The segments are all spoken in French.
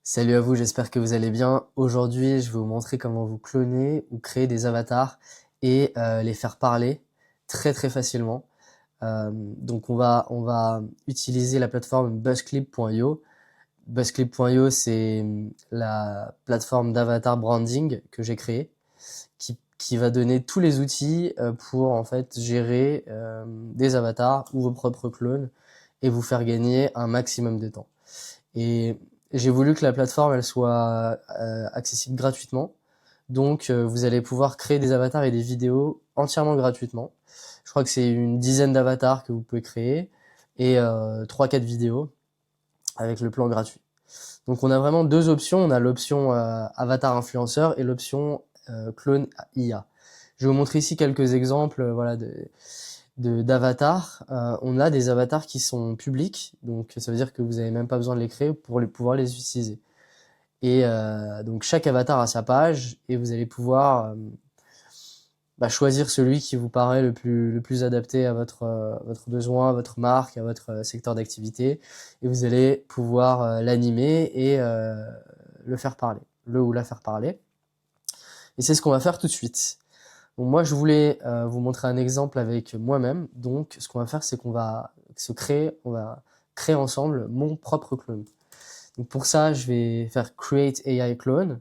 Salut à vous, j'espère que vous allez bien. Aujourd'hui, je vais vous montrer comment vous cloner ou créer des avatars et les faire parler très facilement. Donc on va utiliser la plateforme buzzclip.io. Buzzclip.io, c'est la plateforme d'avatar branding que j'ai créée qui va donner tous les outils pour en fait gérer des avatars ou vos propres clones et vous faire gagner un maximum de temps. Et j'ai voulu que la plateforme elle soit accessible gratuitement. Donc vous allez pouvoir créer des avatars et des vidéos entièrement gratuitement. Je crois que c'est une dizaine d'avatars que vous pouvez créer et 3-4 vidéos avec le plan gratuit. Donc on a vraiment deux options. On a l'option avatar influenceur et l'option clone IA. Je vais vous montrer ici quelques exemples voilà, d'avatars. On a des avatars qui sont publics, donc ça veut dire que vous n'avez même pas besoin de les créer pour pouvoir les utiliser. Et donc chaque avatar a sa page et vous allez pouvoir choisir celui qui vous paraît le plus adapté à votre besoin, à votre marque, à votre secteur d'activité. Et vous allez pouvoir l'animer et le faire parler, le ou la faire parler. Et c'est ce qu'on va faire tout de suite. Donc moi, je voulais vous montrer un exemple avec moi-même. Donc, ce qu'on va faire, c'est on va créer ensemble mon propre clone. Donc pour ça, je vais faire Create AI Clone.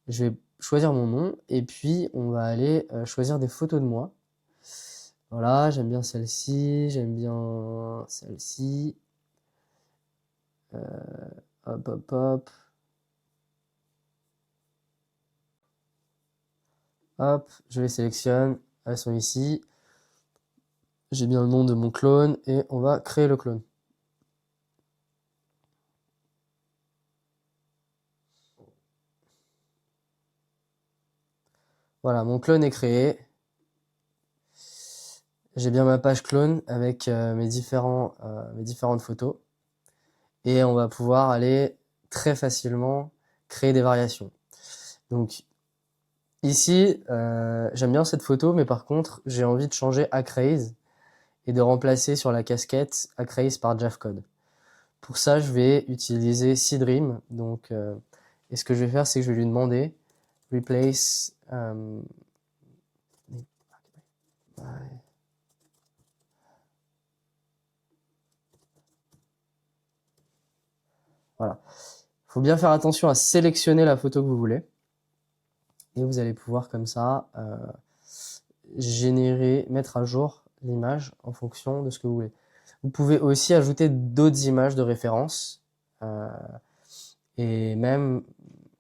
Je vais choisir mon nom et puis on va aller choisir des photos de moi. Voilà, j'aime bien celle-ci, j'aime bien celle-ci. Hop, hop, hop. Hop, je les sélectionne. Elles sont ici. J'ai bien le nom de mon clone et on va créer le clone. Voilà, mon clone est créé. J'ai bien ma page clone avec mes différentes photos. Et on va pouvoir aller très facilement créer des variations. Donc ici, j'aime bien cette photo, mais par contre, j'ai envie de changer Acraze et de remplacer sur la casquette Acraze par Javcode. Pour ça, je vais utiliser Seedream. Donc, et ce que je vais faire, c'est que je vais lui demander replace voilà. Il faut bien faire attention à sélectionner la photo que vous voulez. Et vous allez pouvoir comme ça mettre à jour l'image en fonction de ce que vous voulez. Vous pouvez aussi ajouter d'autres images de référence et même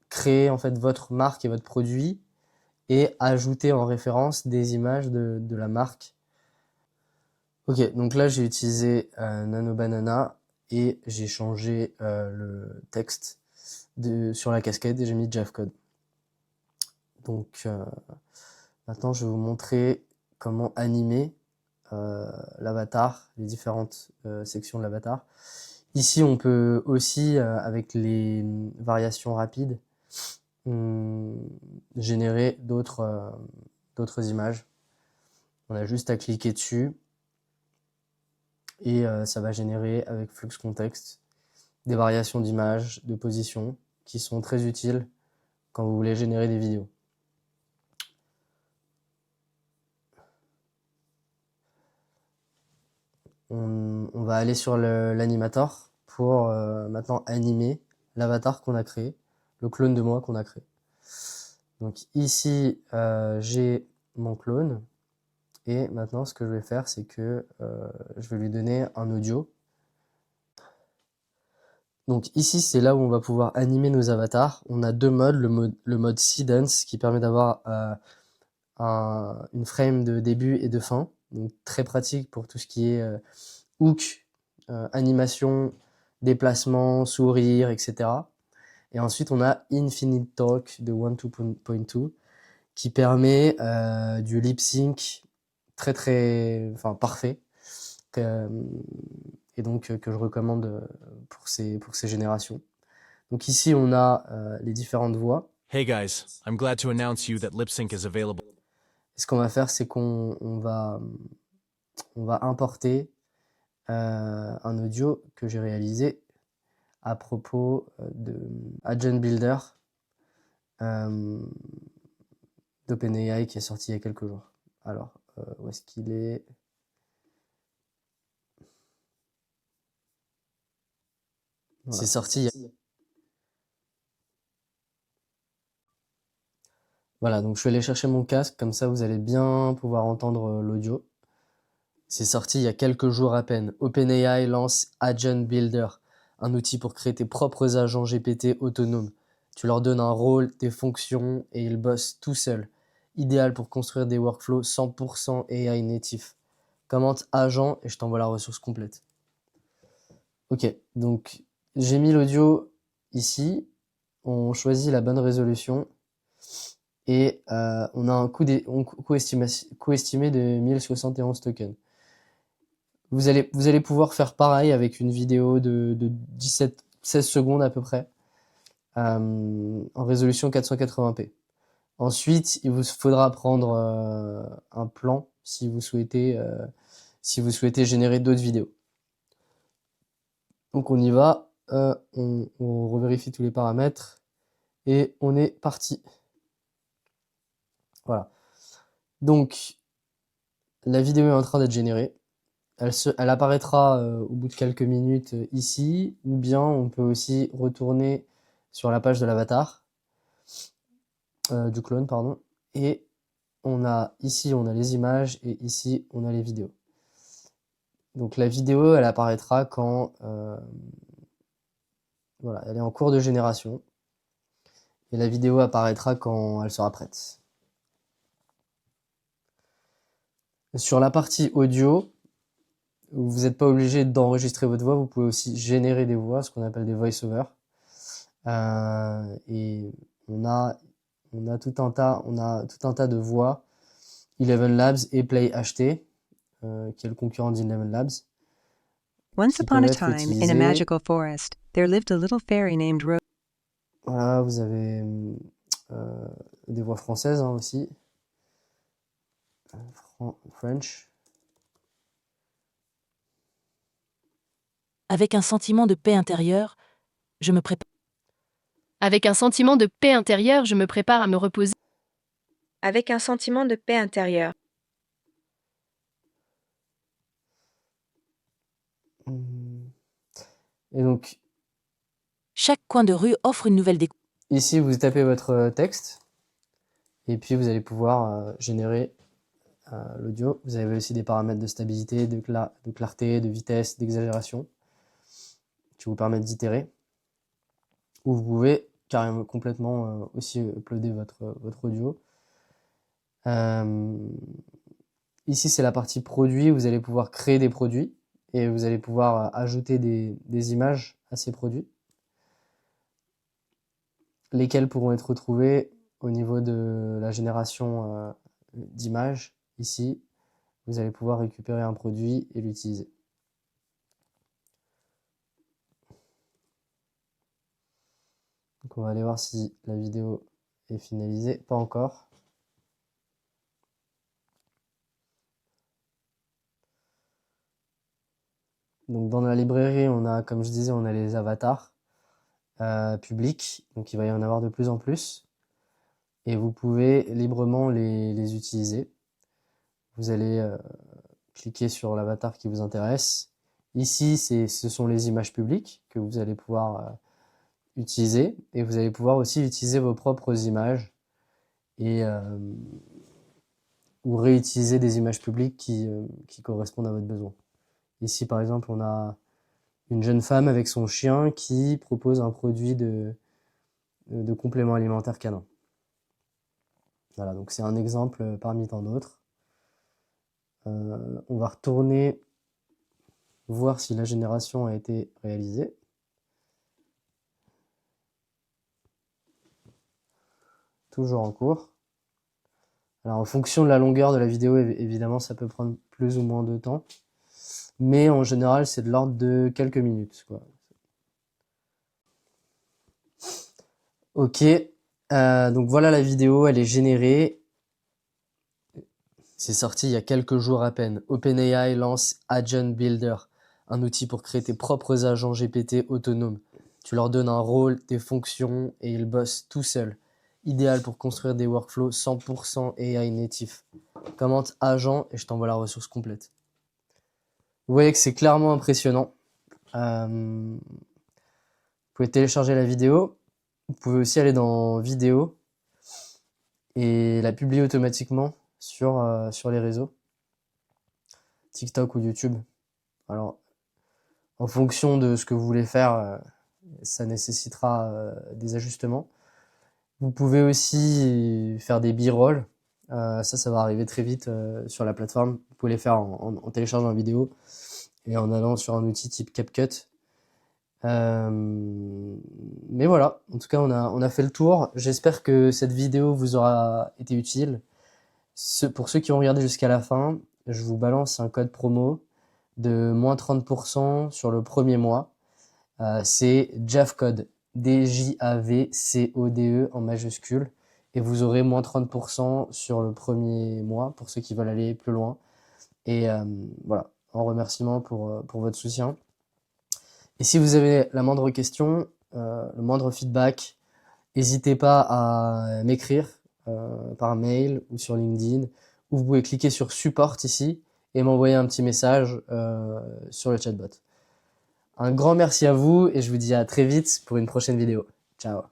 créer en fait votre marque et votre produit et ajouter en référence des images de la marque. Ok, donc là j'ai utilisé Nano Banana et j'ai changé le texte sur la casquette et j'ai mis Javcode. Donc maintenant je vais vous montrer comment animer l'avatar, les différentes sections de l'avatar. Ici, on peut aussi, avec les variations rapides, générer d'autres images. On a juste à cliquer dessus et ça va générer avec Flux Context des variations d'images, de position qui sont très utiles quand vous voulez générer des vidéos. On va aller sur l'animator pour maintenant animer l'avatar qu'on a créé, le clone de moi qu'on a créé. Donc ici, j'ai mon clone et maintenant ce que je vais faire, c'est que je vais lui donner un audio. Donc ici, c'est là où on va pouvoir animer nos avatars. On a deux modes, le mode Seedance qui permet d'avoir une frame de début et de fin, donc très pratique pour tout ce qui est hook, animation, déplacement, sourire, etc. Et ensuite, on a Infinite Talk de 12.2 qui permet du lip sync enfin parfait, et donc que je recommande pour ces générations. Donc ici, on a les différentes voix. Hey guys, I'm glad to announce you that lip sync is available. Et ce qu'on va faire, c'est qu'on va importer un audio que j'ai réalisé à propos de Agent Builder d'OpenAI qui est sorti il y a quelques jours. Alors, où est-ce qu'il est? Voilà. C'est sorti il y a... Voilà, donc je vais aller chercher mon casque, comme ça vous allez bien pouvoir entendre l'audio. C'est sorti il y a quelques jours à peine. OpenAI lance Agent Builder, un outil pour créer tes propres agents GPT autonomes. Tu leur donnes un rôle, des fonctions et ils bossent tout seuls. Idéal pour construire des workflows 100% AI natif. Commente agent et je t'envoie la ressource complète. Ok, donc j'ai mis l'audio ici. On choisit la bonne résolution. Et on a un coût estimé de 1071 tokens. Vous allez pouvoir faire pareil avec une vidéo de 16 secondes à peu près, en résolution 480p. Ensuite, il vous faudra prendre un plan si vous souhaitez générer d'autres vidéos. Donc on y va, on revérifie tous les paramètres et on est parti. Voilà. Donc la vidéo est en train d'être générée. Elle apparaîtra au bout de quelques minutes ici, ou bien on peut aussi retourner sur la page de l'avatar, du clone, pardon, et ici on a les images et ici on a les vidéos. Donc la vidéo elle apparaîtra quand voilà, elle est en cours de génération, et la vidéo apparaîtra quand elle sera prête. Sur la partie audio, vous n'êtes pas obligé d'enregistrer votre voix, vous pouvez aussi générer des voix, ce qu'on appelle des voice-over. Et on a tout un tas de voix. Eleven Labs et Play HT, qui est le concurrent d'Eleven Labs. Once upon a time, in a magical forest, there lived a little fairy named Rose. Voilà, vous avez des voix françaises aussi. French. Avec un sentiment de paix intérieure, je me prépare. Avec un sentiment de paix intérieure, je me prépare à me reposer. Avec un sentiment de paix intérieure. Et donc, chaque coin de rue offre une nouvelle découverte. Ici, vous tapez votre texte et puis vous allez pouvoir générer l'audio. Vous avez aussi des paramètres de stabilité, de clarté, de vitesse, d'exagération qui vous permettent d'itérer. Ou vous pouvez carrément complètement aussi uploader votre audio. Ici, c'est la partie produit. Vous allez pouvoir créer des produits et vous allez pouvoir ajouter des images à ces produits, lesquels pourront être retrouvés au niveau de la génération d'images. Ici, vous allez pouvoir récupérer un produit et l'utiliser. Donc on va aller voir si la vidéo est finalisée. Pas encore. Donc dans la librairie, on a, comme je disais, on a les avatars publics. Donc il va y en avoir de plus en plus. Et vous pouvez librement les utiliser. Vous allez cliquer sur l'avatar qui vous intéresse. Ici, ce sont les images publiques que vous allez pouvoir utiliser. Et vous allez pouvoir aussi utiliser vos propres images et ou réutiliser des images publiques qui correspondent à votre besoin. Ici, par exemple, on a une jeune femme avec son chien qui propose un produit de complément alimentaire canin. Voilà, donc c'est un exemple parmi tant d'autres. On va retourner voir si la génération a été réalisée. Toujours en cours. Alors en fonction de la longueur de la vidéo, évidemment, ça peut prendre plus ou moins de temps. Mais en général, c'est de l'ordre de quelques minutes, quoi. Ok, donc voilà la vidéo, elle est générée. C'est sorti il y a quelques jours à peine. OpenAI lance Agent Builder, un outil pour créer tes propres agents GPT autonomes. Tu leur donnes un rôle, des fonctions et ils bossent tout seuls. Idéal pour construire des workflows 100% AI natif. Commente agent et je t'envoie la ressource complète. Vous voyez que c'est clairement impressionnant. Vous pouvez télécharger la vidéo. Vous pouvez aussi aller dans vidéo et la publier automatiquement sur les réseaux, TikTok ou YouTube. Alors, en fonction de ce que vous voulez faire, ça nécessitera des ajustements. Vous pouvez aussi faire des b-roll. Ça va arriver très vite sur la plateforme. Vous pouvez les faire en téléchargeant la vidéo et en allant sur un outil type CapCut. Mais voilà, en tout cas, on a fait le tour. J'espère que cette vidéo vous aura été utile. Pour ceux qui ont regardé jusqu'à la fin, je vous balance un code promo de moins 30% sur le premier mois. C'est JAVCODE, DJAVCODE en majuscule. Et vous aurez moins 30% sur le premier mois pour ceux qui veulent aller plus loin. Et voilà, en remerciement pour votre soutien. Et si vous avez la moindre question, le moindre feedback, n'hésitez pas à m'écrire par mail ou sur LinkedIn, ou vous pouvez cliquer sur support ici et m'envoyer un petit message sur le chatbot. Un grand merci à vous et je vous dis à très vite pour une prochaine vidéo. Ciao.